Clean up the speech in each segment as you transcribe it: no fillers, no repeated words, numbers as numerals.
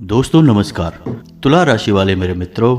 दोस्तों नमस्कार। तुला राशि वाले मेरे मित्रों,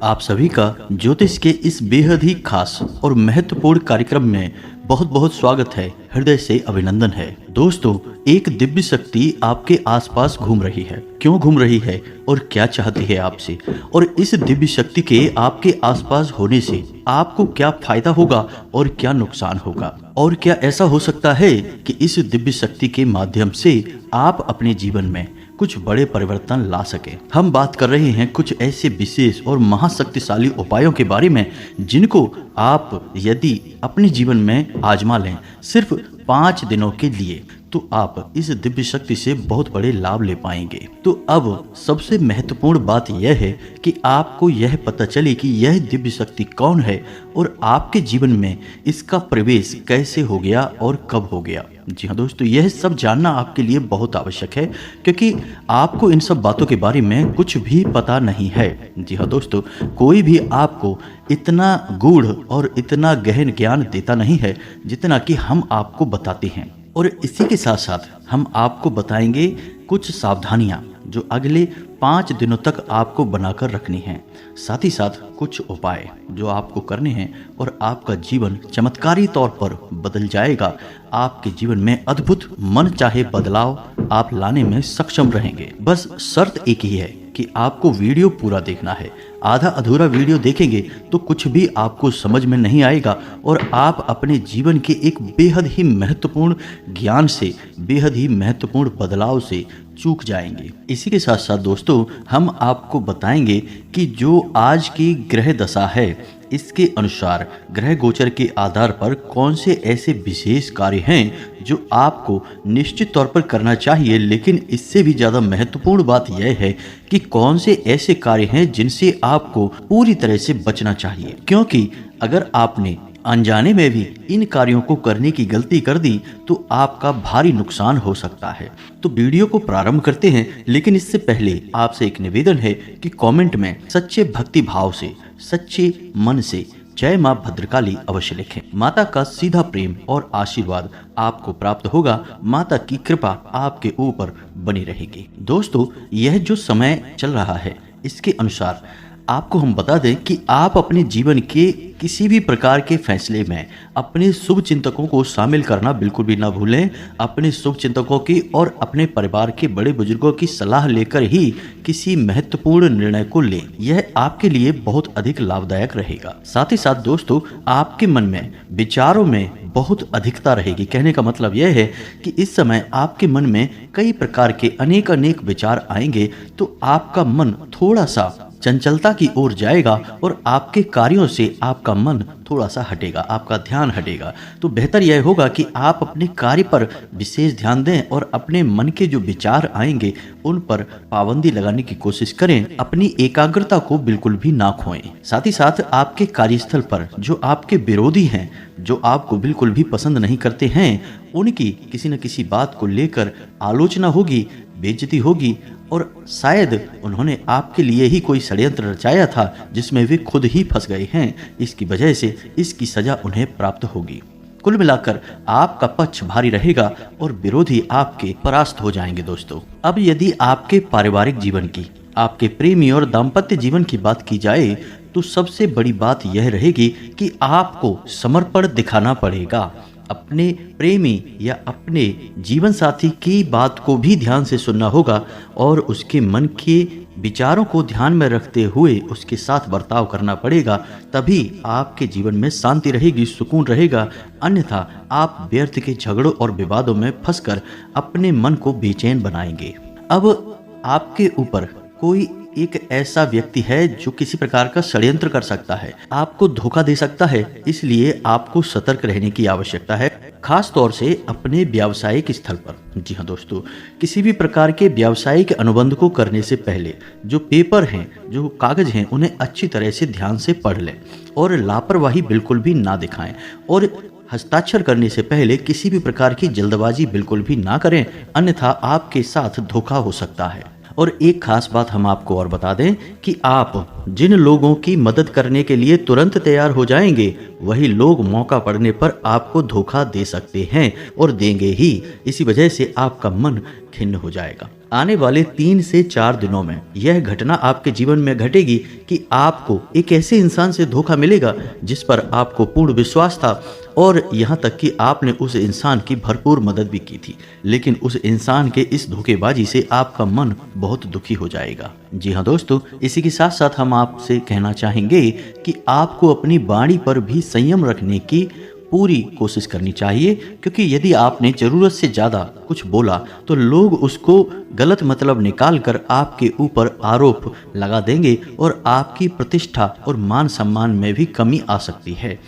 आप सभी का ज्योतिष के इस बेहद ही खास और महत्वपूर्ण कार्यक्रम में बहुत बहुत स्वागत है, हृदय से अभिनंदन है। दोस्तों, एक दिव्य शक्ति आपके आसपास घूम रही है। क्यों घूम रही है और क्या चाहती है आपसे, और इस दिव्य शक्ति के आपके आसपास होने से आपको क्या फायदा होगा और क्या नुकसान होगा, और क्या ऐसा हो सकता है कि इस दिव्य शक्ति के माध्यम से आप अपने जीवन में कुछ बड़े परिवर्तन ला सके। हम बात कर रहे हैं कुछ ऐसे विशेष और महाशक्तिशाली उपायों के बारे में जिनको आप यदि अपने जीवन में आजमा लें सिर्फ 5 दिनों के लिए, तो आप इस दिव्य शक्ति से बहुत बड़े लाभ ले पाएंगे। तो अब सबसे महत्वपूर्ण बात यह है कि आपको यह पता चले कि यह दिव्य शक्ति कौन है और आपके जीवन में इसका प्रवेश कैसे हो गया और कब हो गया। जी हाँ दोस्तों, यह सब जानना आपके लिए बहुत आवश्यक है, क्योंकि आपको इन सब बातों के बारे में कुछ भी पता नहीं है। जी हाँ दोस्तों, कोई भी आपको इतना गूढ़ और इतना गहन ज्ञान देता नहीं है जितना कि हम आपको बताते हैं। और इसी के साथ साथ हम आपको बताएंगे कुछ सावधानियां जो अगले 5 दिनों तक आपको बनाकर रखनी हैं। साथ ही साथ कुछ उपाय जो आपको करने हैं और आपका जीवन चमत्कारी तौर पर बदल जाएगा। आपके जीवन में अद्भुत मन चाहे बदलाव आप लाने में सक्षम रहेंगे। बस शर्त एक ही है कि आपको वीडियो पूरा देखना है। आधा अधूरा वीडियो देखेंगे तो कुछ भी आपको समझ में नहीं आएगा और आप अपने जीवन के एक बेहद ही महत्वपूर्ण ज्ञान से, बेहद ही महत्वपूर्ण बदलाव से चूक जाएंगे। इसी के साथ साथ दोस्तों, हम आपको बताएंगे कि जो आज की ग्रह दशा है इसके अनुसार ग्रह गोचर के आधार पर कौन से ऐसे विशेष कार्य हैं जो आपको निश्चित तौर पर करना चाहिए। लेकिन इससे भी ज़्यादा महत्वपूर्ण बात यह है कि कौन से ऐसे कार्य हैं जिनसे आपको पूरी तरह से बचना चाहिए, क्योंकि अगर आपने अनजाने में भी इन कार्यों को करने की गलती कर दी तो आपका भारी नुकसान हो सकता है। तो वीडियो को प्रारंभ करते हैं, लेकिन इससे पहले आपसे एक निवेदन है कि कमेंट में सच्चे भक्ति भाव से, सच्चे मन से जय मां भद्रकाली अवश्य लिखें। माता का सीधा प्रेम और आशीर्वाद आपको प्राप्त होगा। माता की कृपा आपके ऊपर बनी रहेगी। दोस्तों, यह जो समय चल रहा है इसके अनुसार आपको हम बता दें कि आप अपने जीवन के किसी भी प्रकार के फैसले में अपने शुभ चिंतकों को शामिल करना बिल्कुल भी ना भूलें। अपने शुभ चिंतकों की और अपने परिवार के बड़े बुजुर्गों की सलाह लेकर ही किसी महत्वपूर्ण निर्णय को लें। यह आपके लिए बहुत अधिक लाभदायक रहेगा। साथ ही साथ दोस्तों, आपके मन में विचारों में बहुत अधिकता रहेगी। कहने का मतलब यह है कि इस समय आपके मन में कई प्रकार के अनेक विचार आएंगे, तो आपका मन थोड़ा सा चंचलता की ओर जाएगा और आपके कार्यों से आपका मन थोड़ा सा हटेगा, आपका ध्यान हटेगा। तो बेहतर यह होगा कि आप अपने कार्य पर विशेष ध्यान दें और अपने मन के जो विचार आएंगे उन पर पाबंदी लगाने की कोशिश करें। अपनी एकाग्रता को बिल्कुल भी ना खोएं। साथ ही साथ आपके कार्यस्थल पर जो आपके विरोधी हैं, जो आपको बिल्कुल भी पसंद नहीं करते हैं, उनकी किसी न किसी बात को लेकर आलोचना होगी, बेइज्जती होगी, और शायद उन्होंने आपके लिए ही कोई षड्यंत्र रचाया था जिसमें वे खुद ही फंस गए हैं। इसकी वजह से इसकी सजा उन्हें प्राप्त होगी। कुल मिलाकर आपका पक्ष भारी रहेगा और विरोधी आपके परास्त हो जाएंगे। दोस्तों, अब यदि आपके पारिवारिक जीवन की, आपके प्रेमी और दाम्पत्य जीवन की बात की जाए तो सबसे बड़ी बात यह रहेगी कि आपको समर्पण दिखाना पड़ेगा। अपने प्रेमी या अपने जीवन साथी की बात को भी ध्यान से सुनना होगा और उसके मन के विचारों को ध्यान में रखते हुए उसके साथ बर्ताव करना पड़ेगा। तभी आपके जीवन में शांति रहेगी, सुकून रहेगा। अन्यथा आप व्यर्थ के झगड़ों और विवादों में फंसकर अपने मन को बेचैन बनाएंगे। अब आपके ऊपर कोई एक ऐसा व्यक्ति है जो किसी प्रकार का षड्यंत्र कर सकता है, आपको धोखा दे सकता है। इसलिए आपको सतर्क रहने की आवश्यकता है, खास तौर से अपने व्यावसायिक स्थल पर। जी हाँ दोस्तों, किसी भी प्रकार के व्यावसायिक अनुबंध को करने से पहले जो पेपर हैं, जो कागज हैं, उन्हें अच्छी तरह से ध्यान से पढ़ लें और लापरवाही बिल्कुल भी ना दिखाएं। और हस्ताक्षर करने से पहले किसी भी प्रकार की जल्दबाजी बिल्कुल भी ना करें, अन्यथा आपके साथ धोखा हो सकता है। और एक खास बात हम आपको और बता दें कि आप जिन लोगों की मदद करने के लिए तुरंत तैयार हो जाएंगे, वही लोग मौका पड़ने पर आपको धोखा दे सकते हैं और देंगे ही। इसी वजह से आपका मन खिन्न हो जाएगा। आने वाले 3 से 4 दिनों में यह घटना आपके जीवन में घटेगी कि आपको एक ऐसे इंसान से धोखा मिलेगा जिस पर आपको पूर्ण विश्वास था और यहाँ तक कि आपने उस इंसान की भरपूर मदद भी की थी, लेकिन उस इंसान के इस धोखेबाजी से आपका मन बहुत दुखी हो जाएगा। जी हाँ दोस्तों, इसी के साथ साथ हम आपसे कहना चाहेंगे कि आपको अपनी वाणी पर भी संयम रखने की पूरी कोशिश करनी चाहिए, क्योंकि यदि आपने ज़रूरत से ज़्यादा कुछ बोला तो लोग उसको गलत मतलब निकाल कर आपके ऊपर आरोप लगा देंगे और आपकी प्रतिष्ठा और मान सम्मान में भी कमी आ सकती है।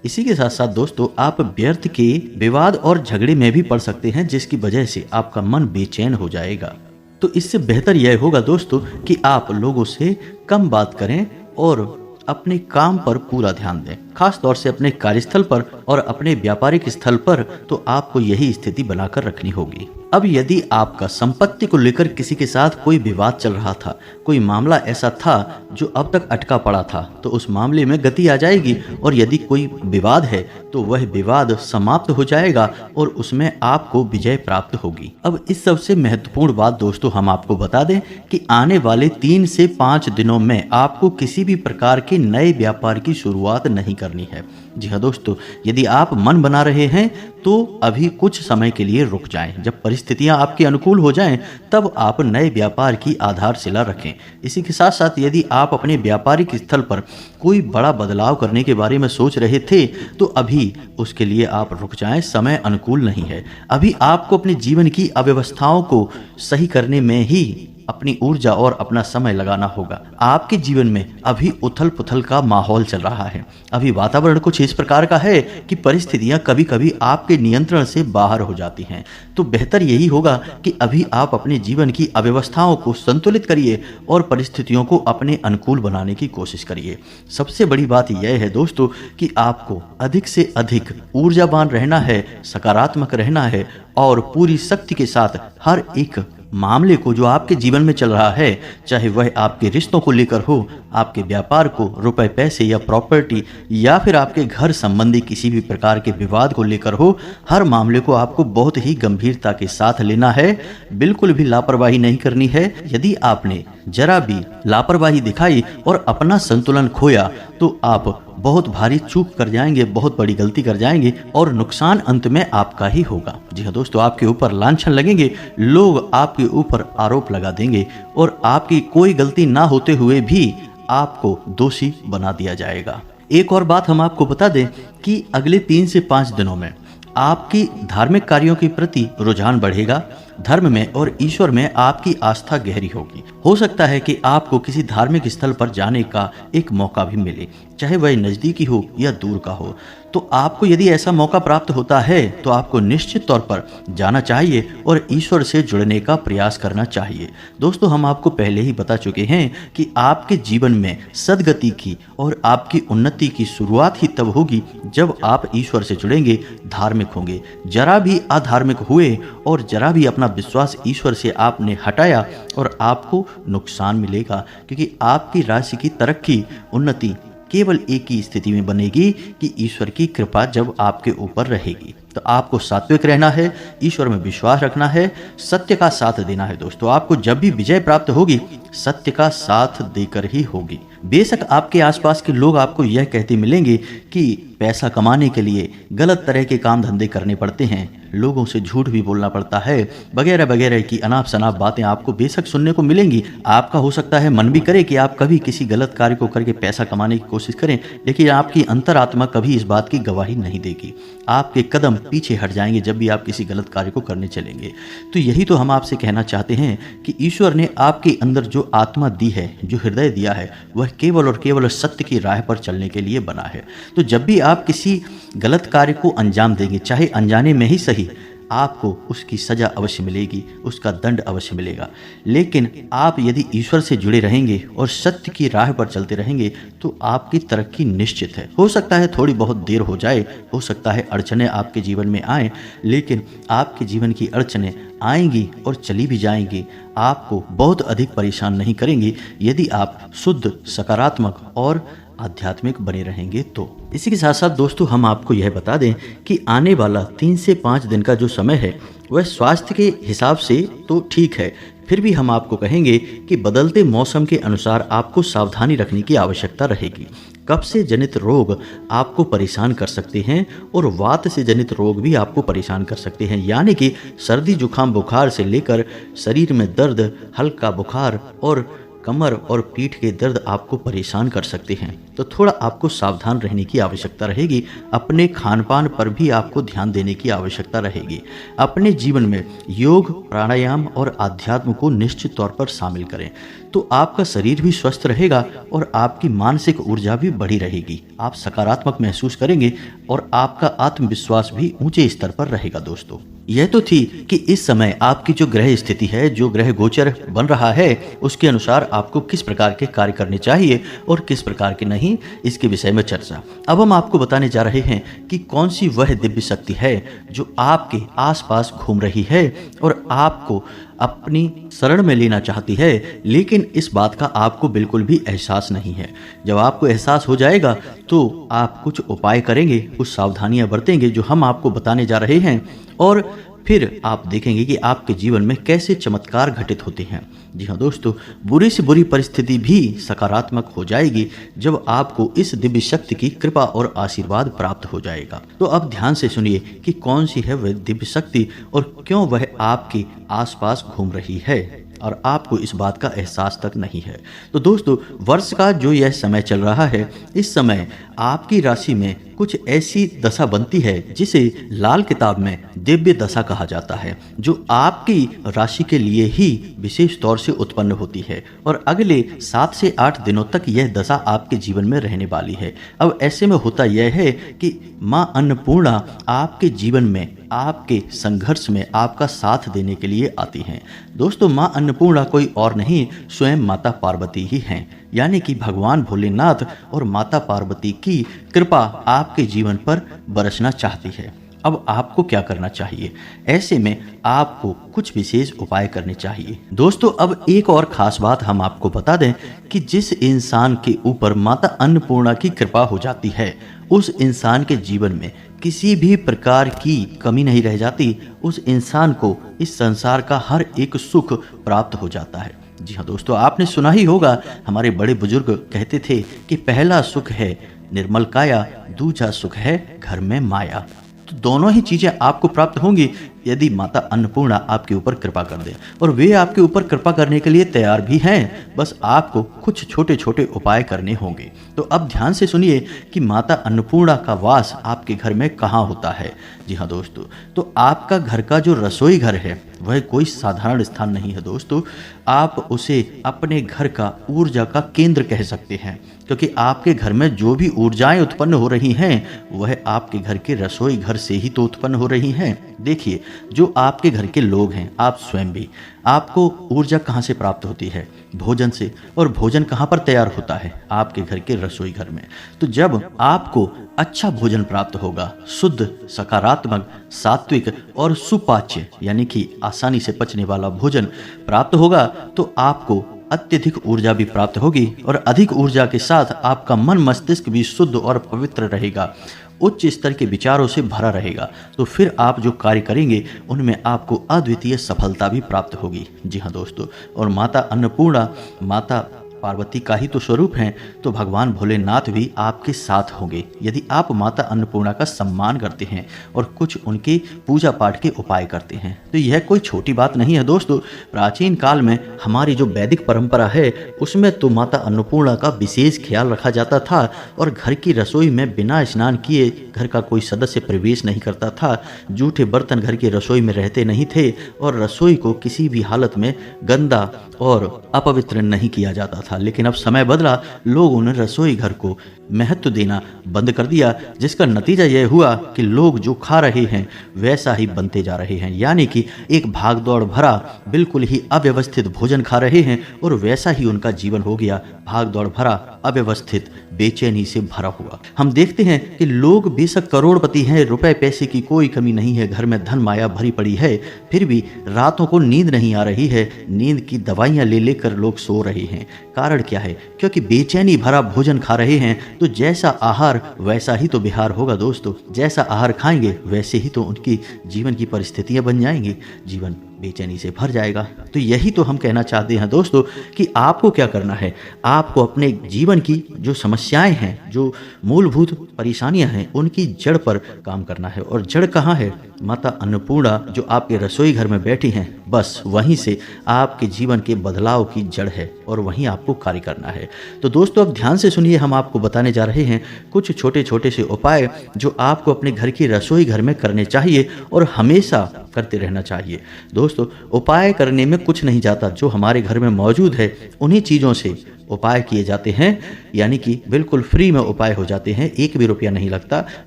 इसी के साथ साथ दोस्तों, आप व्यर्थ के विवाद और झगड़े में भी पड़ सकते हैं, जिसकी वजह से आपका मन बेचैन हो जाएगा। तो इससे बेहतर यह होगा दोस्तों कि आप लोगों से कम बात करें और अपने काम पर पूरा ध्यान दें, खास तौर से अपने कार्यस्थल पर और अपने व्यापारिक स्थल पर तो आपको यही स्थिति बनाकर रखनी होगी। अब यदि आपका संपत्ति को लेकर किसी के साथ कोई विवाद चल रहा था, कोई मामला ऐसा था जो अब तक अटका पड़ा था, तो उस मामले में गति आ जाएगी और यदि कोई विवाद है तो वह विवाद समाप्त हो जाएगा और उसमें आपको विजय प्राप्त होगी। अब इस सबसे महत्वपूर्ण बात दोस्तों हम आपको बता दें कि आने वाले 3 से 5 दिनों में आपको किसी भी प्रकार के नए व्यापार की शुरुआत नहीं करनी है। जी हाँ दोस्तों, यदि आप मन बना रहे हैं तो अभी कुछ समय के लिए रुक जाएं। जब परिस्थितियां आपके अनुकूल हो जाएं तब आप नए व्यापार की आधारशिला रखें। इसी के साथ साथ यदि आप अपने व्यापारिक स्थल पर कोई बड़ा बदलाव करने के बारे में सोच रहे थे तो अभी उसके लिए आप रुक जाएं, समय अनुकूल नहीं है। अभी आपको अपने जीवन की अव्यवस्थाओं को सही करने में ही अपनी ऊर्जा और अपना समय लगाना होगा। आपके जीवन में अभी उथल पुथल का माहौल चल रहा है। अभी वातावरण कुछ इस प्रकार का है कि परिस्थितियां कभी कभी आपके नियंत्रण से बाहर हो जाती हैं। तो बेहतर यही होगा कि अभी आप अपने जीवन की अव्यवस्थाओं को संतुलित करिए और परिस्थितियों को अपने अनुकूल बनाने की कोशिश करिए। सबसे बड़ी बात यह है दोस्तों कि आपको अधिक से अधिक ऊर्जावान रहना है, सकारात्मक रहना है और पूरी शक्ति के साथ हर एक मामले को जो आपके जीवन में चल रहा है, चाहे वह आपके रिश्तों को लेकर हो, आपके व्यापार को, रुपए पैसे या प्रॉपर्टी, या फिर आपके घर संबंधी किसी भी प्रकार के विवाद को लेकर हो, हर मामले को आपको बहुत ही गंभीरता के साथ लेना है। बिल्कुल भी लापरवाही नहीं करनी है। यदि आपने जरा भी लापरवाही दिखाई और अपना संतुलन खोया तो आप बहुत भारी चूक कर जाएंगे, बहुत बड़ी गलती कर जाएंगे और नुकसान अंत में आपका ही होगा। जी हाँ दोस्तों, आपके ऊपर लांछन लगेंगे, लोग आपके ऊपर आरोप लगा देंगे और आपकी कोई गलती ना होते हुए भी आपको दोषी बना दिया जाएगा। एक और बात हम आपको बता दें कि अगले 3 से 5 दिनों में आपकी धार्मिक कार्यों के प्रति रुझान बढ़ेगा। धर्म में और ईश्वर में आपकी आस्था गहरी होगी। हो सकता है कि आपको किसी धार्मिक स्थल पर जाने का एक मौका भी मिले, चाहे वह नज़दीकी हो या दूर का हो। तो आपको यदि ऐसा मौका प्राप्त होता है तो आपको निश्चित तौर पर जाना चाहिए और ईश्वर से जुड़ने का प्रयास करना चाहिए। दोस्तों, हम आपको पहले ही बता चुके हैं कि आपके जीवन में सद्गति की और आपकी उन्नति की शुरुआत ही तब होगी जब आप ईश्वर से जुड़ेंगे, धार्मिक होंगे। जरा भी अधार्मिक हुए और जरा भी अपना विश्वास ईश्वर से आपने हटाया और आपको नुकसान मिलेगा, क्योंकि आपकी राशि की तरक्की, उन्नति केवल एक ही स्थिति में बनेगी कि ईश्वर की कृपा जब आपके ऊपर रहेगी। तो आपको सात्विक रहना है, ईश्वर में विश्वास रखना है, सत्य का साथ देना है। दोस्तों, आपको जब भी विजय प्राप्त होगी सत्य का साथ देकर ही होगी। बेशक आपके आसपास के लोग आपको यह कहते मिलेंगे कि पैसा कमाने के लिए गलत तरह के काम धंधे करने पड़ते हैं, लोगों से झूठ भी बोलना पड़ता है, वगैरह वगैरह की अनाप शनाप बातें आपको बेशक सुनने को मिलेंगी। आपका हो सकता है मन भी करे कि आप कभी किसी गलत कार्य को करके पैसा कमाने की कोशिश करें, लेकिन आपकी अंतरात्मा कभी इस बात की गवाही नहीं देगी। आपके कदम पीछे हट जाएंगे जब भी आप किसी गलत कार्य को करने चलेंगे। तो यही तो हम आपसे कहना चाहते हैं कि ईश्वर ने आपके अंदर जो आत्मा दी है, जो हृदय दिया है, वह केवल और केवल सत्य की राह पर चलने के लिए बना है। तो जब भी आप किसी गलत कार्य को अंजाम देंगे, चाहे अनजाने में ही सही, आपको उसकी सजा अवश्य मिलेगी, उसका दंड अवश्य मिलेगा। लेकिन आप यदि ईश्वर से जुड़े रहेंगे और सत्य की राह पर चलते रहेंगे तो आपकी तरक्की निश्चित है। हो सकता है थोड़ी बहुत देर हो जाए, हो सकता है अड़चने आपके जीवन में आए, लेकिन आपके जीवन की अड़चने आएंगी और चली भी जाएंगी। आपको बहुत अधिक परेशान नहीं करेंगी यदि आप शुद्ध, सकारात्मक और आध्यात्मिक बने रहेंगे तो। इसी के साथ साथ दोस्तों हम आपको यह बता दें कि आने वाला 3 से 5 दिन का जो समय है वह स्वास्थ्य के हिसाब से तो ठीक है, फिर भी हम आपको कहेंगे कि बदलते मौसम के अनुसार आपको सावधानी रखने की आवश्यकता रहेगी। कफ से जनित रोग आपको परेशान कर सकते हैं और वात से जनित रोग भी आपको परेशान कर सकते हैं, यानी कि सर्दी, जुकाम, बुखार से लेकर शरीर में दर्द, हल्का बुखार और कमर और पीठ के दर्द आपको परेशान कर सकते हैं। तो थोड़ा आपको सावधान रहने की आवश्यकता रहेगी। अपने खान पान पर भी आपको ध्यान देने की आवश्यकता रहेगी। अपने जीवन में योग, प्राणायाम और आध्यात्म को निश्चित तौर पर शामिल करें तो आपका शरीर भी स्वस्थ रहेगा और आपकी मानसिक ऊर्जा भी बढ़ी रहेगी। आप सकारात्मक महसूस करेंगे और आपका आत्मविश्वास भी ऊंचे स्तर पर रहेगा। दोस्तों यह तो थी कि इस समय आपकी जो ग्रह स्थिति है, जो ग्रह गोचर बन रहा है, उसके अनुसार आपको किस प्रकार के कार्य करने चाहिए और किस प्रकार के नहीं, इसके विषय में चर्चा। अब हम आपको बताने जा रहे हैं कि कौन सी वह दिव्य शक्ति है जो आपके आसपास घूम रही है और आपको अपनी शरण में लेना चाहती है, लेकिन इस बात का आपको बिल्कुल भी एहसास नहीं है। जब आपको एहसास हो जाएगा तो आप कुछ उपाय करेंगे, कुछ सावधानियां बरतेंगे जो हम आपको बताने जा रहे हैं, और फिर आप देखेंगे कि आपके जीवन में कैसे चमत्कार घटित होते हैं। जी हाँ दोस्तों, बुरी से बुरी परिस्थिति भी सकारात्मक हो जाएगी जब आपको इस दिव्य शक्ति की कृपा और आशीर्वाद प्राप्त हो जाएगा। तो अब ध्यान से सुनिए कि कौन सी है वह दिव्य शक्ति और क्यों वह आपके आसपास घूम रही है और आपको इस बात का एहसास तक नहीं है। तो दोस्तों, वर्ष का जो यह समय चल रहा है, इस समय आपकी राशि में कुछ ऐसी दशा बनती है जिसे लाल किताब में दिव्य दशा कहा जाता है, जो आपकी राशि के लिए ही विशेष तौर से उत्पन्न होती है और अगले 7 से 8 दिनों तक यह दशा आपके जीवन में रहने वाली है। अब ऐसे में होता यह है कि माँ अन्नपूर्णा आपके जीवन में, आपके संघर्ष में आपका साथ देने के लिए आती हैं। दोस्तों, माँ अन्नपूर्णा कोई और नहीं, स्वयं माता पार्वती ही हैं, यानी कि भगवान भोलेनाथ और माता पार्वती की कृपा आपके जीवन पर बरसना चाहती है। अब आपको क्या करना चाहिए? ऐसे में आपको कुछ विशेष उपाय करने चाहिए। दोस्तों, अब एक और खास बात हम आपको बता दें कि जिस इंसान के ऊपर माता अन्नपूर्णा की कृपा हो जाती है, उस इंसान के जीवन में किसी भी प्रकार की कमी नहीं रह जाती। उस इंसान को इस संसार का हर एक सुख प्राप्त हो जाता है। जी हाँ दोस्तों, आपने सुना ही होगा, हमारे बड़े बुजुर्ग कहते थे कि पहला सुख है निर्मल काया, दूसरा सुख है घर में माया। तो दोनों ही चीजें आपको प्राप्त होंगी यदि माता अन्नपूर्णा आपके ऊपर कृपा कर दे, और वे आपके ऊपर कृपा करने के लिए तैयार भी हैं, बस आपको कुछ छोटे छोटे उपाय करने होंगे। तो अब ध्यान से सुनिए कि माता अन्नपूर्णा का वास आपके घर में कहाँ होता है। जी हाँ दोस्तों, तो आपका घर का जो रसोई घर है वह कोई साधारण स्थान नहीं है दोस्तों, आप उसे अपने घर का ऊर्जा का केंद्र कह सकते हैं, क्योंकि आपके घर में जो भी ऊर्जाएं उत्पन्न हो रही हैं वह आपके घर के रसोई घर से ही तो उत्पन्न हो रही हैं। देखिए, जो आपके घर के लोग हैं, आप स्वयं भी, आपको ऊर्जा कहाँ से प्राप्त होती है? भोजन से। और भोजन कहाँ पर तैयार होता है? आपके घर के रसोई घर में। तो जब आपको अच्छा भोजन प्राप्त होगा, शुद्ध, सकारात्मक, सात्विक और सुपाच्य, यानी कि आसानी से पचने वाला भोजन प्राप्त होगा, तो आपको अत्यधिक ऊर्जा भी प्राप्त होगी और अधिक ऊर्जा के साथ आपका मन मस्तिष्क भी शुद्ध और पवित्र रहेगा, उच्च स्तर के विचारों से भरा रहेगा। तो फिर आप जो कार्य करेंगे उनमें आपको अद्वितीय सफलता भी प्राप्त होगी। जी हाँ दोस्तों, और माता अन्नपूर्णा माता पार्वती का ही तो स्वरूप हैं, तो भगवान भोलेनाथ भी आपके साथ होंगे यदि आप माता अन्नपूर्णा का सम्मान करते हैं और कुछ उनके पूजा पाठ के उपाय करते हैं। तो यह कोई छोटी बात नहीं है दोस्तों। प्राचीन काल में हमारी जो वैदिक परंपरा है उसमें तो माता अन्नपूर्णा का विशेष ख्याल रखा जाता था और घर की रसोई में बिना स्नान किए घर का कोई सदस्य प्रवेश नहीं करता था। जूठे बर्तन घर की रसोई में रहते नहीं थे और रसोई को किसी भी हालत में गंदा और अपवित्र नहीं किया जाता था। था, लेकिन अब समय बदला, लोगों ने रसोई घर को महत्व देना बंद कर दिया, जिसका नतीजा यह हुआ कि लोग जो खा रहे हैं वैसा ही बनते जा रहे हैं। यानी कि एक भागदौड़ भरा, बिल्कुल ही अव्यवस्थित भोजन खा रहे हैं और वैसा ही उनका जीवन हो गया, भागदौड़ भरा, अव्यवस्थित, बेचैनी से भरा हुआ। हम देखते हैं कि लोग बेशक करोड़पति हैं, रुपए पैसे की कोई कमी नहीं है, घर में धन माया भरी पड़ी है, फिर भी रातों को नींद नहीं आ रही है, नींद की दवाइयां ले लेकर लोग सो रहे हैं। कारण क्या है? क्योंकि बेचैनी भरा भोजन खा रहे हैं। तो जैसा आहार वैसा ही तो विहार होगा दोस्तों। जैसा आहार खाएंगे वैसे ही तो उनकी जीवन की परिस्थितियां बन जाएंगी, जीवन बेचैनी से भर जाएगा। तो यही तो हम कहना चाहते हैं दोस्तों कि आपको क्या करना है, आपको अपने जीवन की जो समस्याएं हैं, जो मूलभूत परेशानियां हैं, उनकी जड़ पर काम करना है। और जड़ कहाँ है? माता अन्नपूर्णा जो आपके रसोई घर में बैठी हैं, बस वहीं से आपके जीवन के बदलाव की जड़ है और वहीं आपको कार्य करना है। तो दोस्तों अब ध्यान से सुनिए, हम आपको बताने जा रहे हैं कुछ छोटे छोटे से उपाय जो आपको अपने घर की रसोई घर में करने चाहिए और हमेशा करते रहना चाहिए। दोस्तों उपाय करने में कुछ नहीं जाता, जो हमारे घर में मौजूद है उन्हीं चीज़ों से उपाय किए जाते हैं, यानी कि बिल्कुल फ्री में उपाय हो जाते हैं, एक भी रुपया नहीं लगता।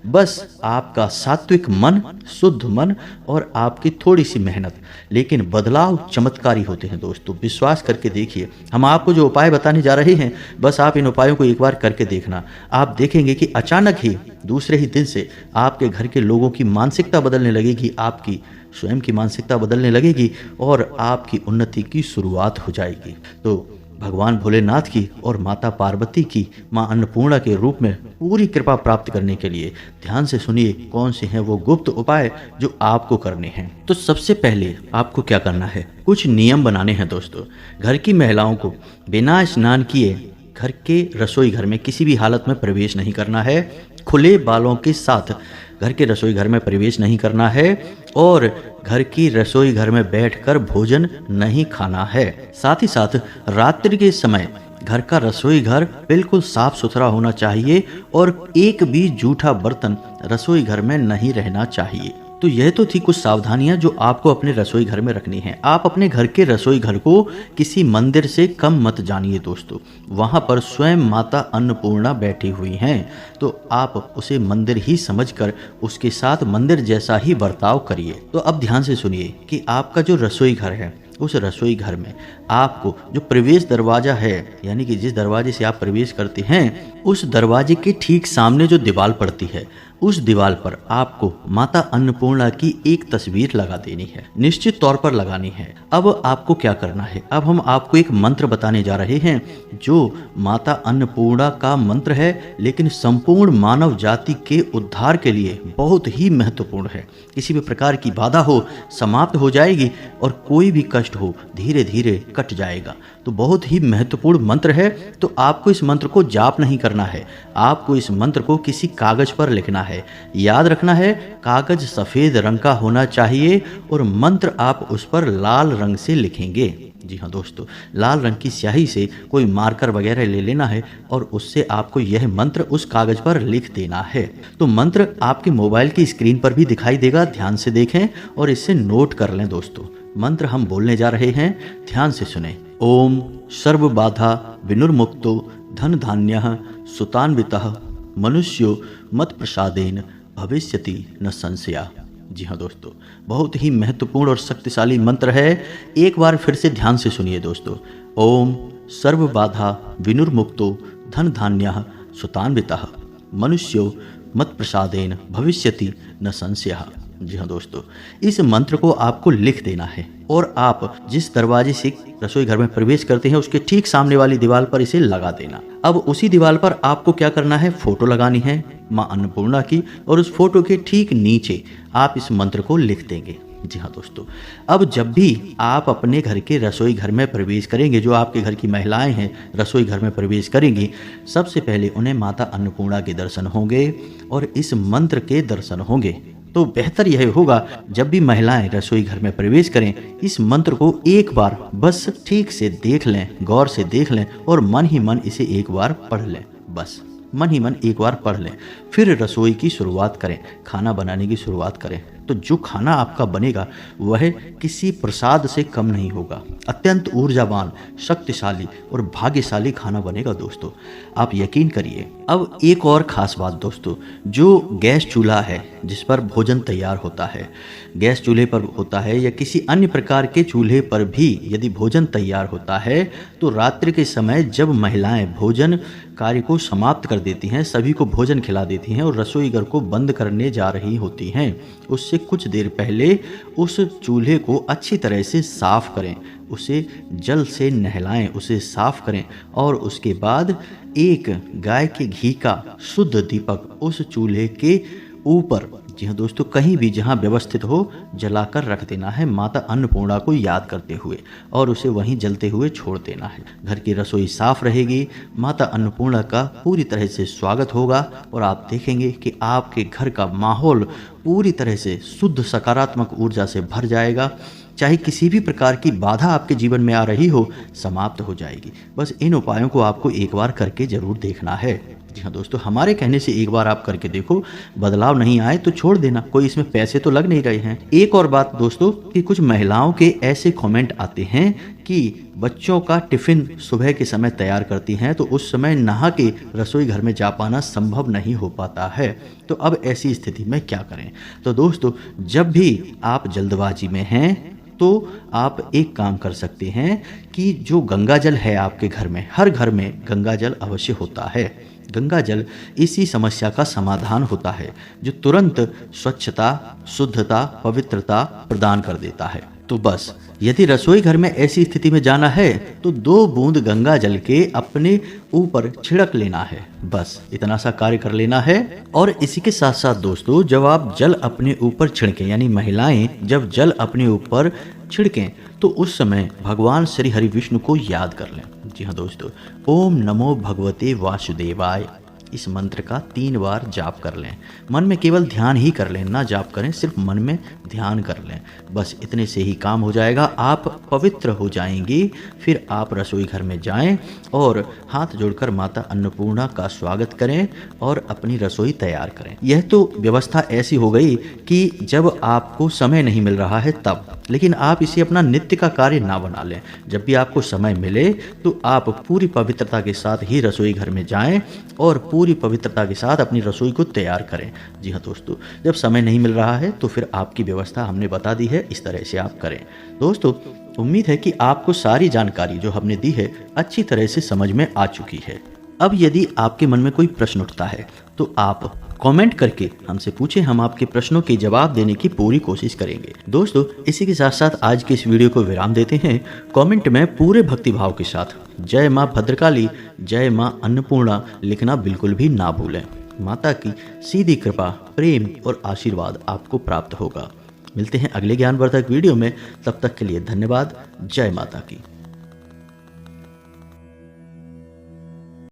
बस आपका सात्विक मन, शुद्ध मन और आपकी थोड़ी सी मेहनत, लेकिन बदलाव चमत्कारी होते हैं दोस्तों। विश्वास करके देखिए, हम आपको जो उपाय बताने जा रहे हैं, बस आप इन उपायों को एक बार करके देखना। आप देखेंगे कि अचानक ही दूसरे ही दिन से आपके घर के लोगों की मानसिकता बदलने लगेगी, आपकी स्वयं की मानसिकता बदलने लगेगी और आपकी उन्नति की शुरुआत हो जाएगी। तो भगवान भोलेनाथ की और माता पार्वती की, माँ अन्नपूर्णा के रूप में पूरी कृपा प्राप्त करने के लिए ध्यान से सुनिए कौन से हैं वो गुप्त उपाय जो आपको करने हैं। तो सबसे पहले आपको क्या करना है, कुछ नियम बनाने हैं दोस्तों। घर की महिलाओं को बिना स्नान किए घर के रसोई घर में किसी भी हालत में प्रवेश नहीं करना है। खुले बालों के साथ घर के रसोई घर में प्रवेश नहीं करना है और घर की रसोई घर में बैठकर भोजन नहीं खाना है। साथ ही साथ रात्रि के समय घर का रसोई घर बिल्कुल साफ सुथरा होना चाहिए और एक भी जूठा बर्तन रसोई घर में नहीं रहना चाहिए। तो यह तो थी कुछ सावधानियां जो आपको अपने रसोई घर में रखनी है। आप अपने घर के रसोई घर को किसी मंदिर से कम मत जानिए दोस्तों। वहां पर स्वयं माता अन्नपूर्णा बैठी हुई हैं, तो आप उसे मंदिर ही समझकर उसके साथ मंदिर जैसा ही बर्ताव करिए। तो अब ध्यान से सुनिए कि आपका जो रसोई घर है, उस रसोई घर में आपको जो प्रवेश दरवाजा है, यानी कि जिस दरवाजे से आप प्रवेश करते हैं, उस दरवाजे के ठीक सामने जो दीवार पड़ती है, उस दीवार पर आपको माता अन्नपूर्णा की एक तस्वीर लगा देनी है, निश्चित तौर पर लगानी है। अब आपको क्या करना है, अब हम आपको एक मंत्र बताने जा रहे हैं जो माता अन्नपूर्णा का मंत्र है, लेकिन संपूर्ण मानव जाति के उद्धार के लिए बहुत ही महत्वपूर्ण है। किसी भी प्रकार की बाधा हो समाप्त हो जाएगी और कोई भी कष्ट हो धीरे धीरे कट जाएगा। तो बहुत ही महत्वपूर्ण मंत्र है। तो आपको इस मंत्र को जाप नहीं करना है, आपको इस मंत्र को किसी कागज पर लिखना है। याद रखना है, कागज सफेद रंग का होना चाहिए और मंत्र आप उस पर लाल रंग से लिखेंगे। जी हाँ दोस्तों, लाल रंग की स्याही से कोई मार्कर वगैरह ले लेना है और उससे आपको यह मंत्र उस कागज पर लिख देना है। तो मंत्र आपके मोबाइल की स्क्रीन पर भी दिखाई देगा, ध्यान से देखें और इसे नोट कर लें दोस्तों। मंत्र हम बोलने जा रहे हैं, ध्यान से सुने। ओम सर्व बाधा विनुर्मुक्तो धन धान्यः सुतान्वितः मनुष्यो मत प्रसादेन भविष्यति न संशया। जी हाँ दोस्तों, बहुत ही महत्वपूर्ण और शक्तिशाली मंत्र है। एक बार फिर से ध्यान से सुनिए दोस्तों। ओम सर्व बाधा विनुर्मुक्तो धन धान्यः सुतान्वितः मनुष्यो मत प्रसादेन भविष्यति न संशयः। जी हाँ दोस्तों, इस मंत्र को आपको लिख देना है और आप जिस दरवाजे से रसोई घर में प्रवेश करते हैं उसके ठीक सामने वाली दीवार पर इसे लगा देना। अब उसी दीवार पर आपको क्या करना है, फोटो लगानी है माँ अन्नपूर्णा की और उस फोटो के ठीक नीचे आप इस मंत्र को लिख देंगे। जी हाँ दोस्तों, अब जब भी आप अपने घर के रसोई घर में प्रवेश करेंगे, जो आपके घर की महिलाएं हैं रसोई घर में प्रवेश करेंगी, सबसे पहले उन्हें माता अन्नपूर्णा के दर्शन होंगे और इस मंत्र के दर्शन होंगे। तो बेहतर यह होगा जब भी महिलाएं रसोई घर में प्रवेश करें, इस मंत्र को एक बार बस ठीक से देख लें, गौर से देख लें और मन ही मन इसे एक बार पढ़ लें। बस मन ही मन एक बार पढ़ लें, फिर रसोई की शुरुआत करें, खाना बनाने की शुरुआत करें। तो तो जो खाना आपका बनेगा वह किसी प्रसाद से कम नहीं होगा। अत्यंत ऊर्जावान, शक्तिशाली और भाग्यशाली खाना बनेगा दोस्तों, आप यकीन करिए। अब एक और ख़ास बात दोस्तों, जो गैस चूल्हा है जिस पर भोजन तैयार होता है, गैस चूल्हे पर होता है या किसी अन्य प्रकार के चूल्हे पर भी यदि भोजन तैयार होता है, तो रात्रि के समय जब महिलाएं भोजन कार्य को समाप्त कर देती हैं, सभी को भोजन खिला देती हैं और रसोई घर को बंद करने जा रही होती हैं, उससे कुछ देर पहले उस चूल्हे को अच्छी तरह से साफ करें, उसे जल से नहलाएं, उसे साफ करें और उसके बाद एक गाय के घी का शुद्ध दीपक उस चूल्हे के ऊपर, जी हाँ दोस्तों, कहीं भी जहाँ व्यवस्थित हो जलाकर रख देना है, माता अन्नपूर्णा को याद करते हुए, और उसे वहीं जलते हुए छोड़ देना है। घर की रसोई साफ रहेगी, माता अन्नपूर्णा का पूरी तरह से स्वागत होगा और आप देखेंगे कि आपके घर का माहौल पूरी तरह से शुद्ध सकारात्मक ऊर्जा से भर जाएगा। चाहे किसी भी प्रकार की बाधा आपके जीवन में आ रही हो, समाप्त हो जाएगी। बस इन उपायों को आपको एक बार करके जरूर देखना है। जी हाँ दोस्तों, हमारे कहने से एक बार आप करके देखो, बदलाव नहीं आए तो छोड़ देना, कोई इसमें पैसे तो लग नहीं रहे हैं। एक और बात दोस्तों कि कुछ महिलाओं के ऐसे कमेंट आते हैं कि बच्चों का टिफिन सुबह के समय तैयार करती हैं तो उस समय नहा के रसोई घर में जा पाना संभव नहीं हो पाता है, तो अब ऐसी स्थिति में क्या करें। तो दोस्तों, जब भी आप जल्दबाजी में हैं तो आप एक काम कर सकते हैं कि जो गंगा जल है आपके घर में, हर घर में गंगा जल अवश्य होता है। गंगा जल इसी समस्या का समाधान होता है, जो तुरंत स्वच्छता, शुद्धता, पवित्रता प्रदान कर देता है। तो बस यदि रसोई घर में ऐसी स्थिति में जाना है तो 2 बूंद गंगा जल के अपने ऊपर छिड़क लेना है, बस इतना सा कार्य कर लेना है। और इसी के साथ साथ दोस्तों, जब आप जल अपने ऊपर छिड़कें, यानी महिलाएं जब जल अपने ऊपर छिड़कें, तो उस समय भगवान श्री हरि विष्णु को याद कर लें। जी हाँ दोस्तों, ओम नमो भगवते वासुदेवाय, इस मंत्र का 3 बार जाप कर लें। मन में केवल ध्यान ही कर लें, ना जाप करें, सिर्फ मन में ध्यान कर लें, बस इतने से ही काम हो जाएगा। आप पवित्र हो जाएंगी। फिर आप रसोई घर में जाएं और हाथ जोड़कर माता अन्नपूर्णा का स्वागत करें और अपनी रसोई तैयार करें। यह तो व्यवस्था ऐसी हो गई कि जब आपको समय नहीं मिल रहा है तब, लेकिन आप इसे अपना नित्य का कार्य ना बना लें। जब भी आपको समय मिले तो आप पूरी पवित्रता के साथ ही रसोई घर में जाएं और पूरी पवित्रता के साथ अपनी रसोई को तैयार करें। जी हाँ दोस्तों, जब समय नहीं मिल रहा है तो फिर आपकी व्यवस्था हमने बता दी है, इस तरह से आप करें। दोस्तों, उम्मीद है कि आपको सारी जानकारी जो हमने दी है अच्छी तरह से समझ में आ चुकी है। अब यदि आपके मन में कोई प्रश्न उठता है तो आप कमेंट करके हमसे पूछें, हम आपके प्रश्नों के जवाब देने की पूरी कोशिश करेंगे। दोस्तों, इसी के साथ साथ आज के इस वीडियो को विराम देते हैं। कमेंट में पूरे भक्तिभाव के साथ जय माँ भद्रकाली, जय माँ अन्नपूर्णा लिखना बिल्कुल भी ना भूलें। माता की सीधी कृपा, प्रेम और आशीर्वाद आपको प्राप्त होगा। मिलते हैं अगले ज्ञानवर्धक वीडियो में, तब तक के लिए धन्यवाद। जय माता की।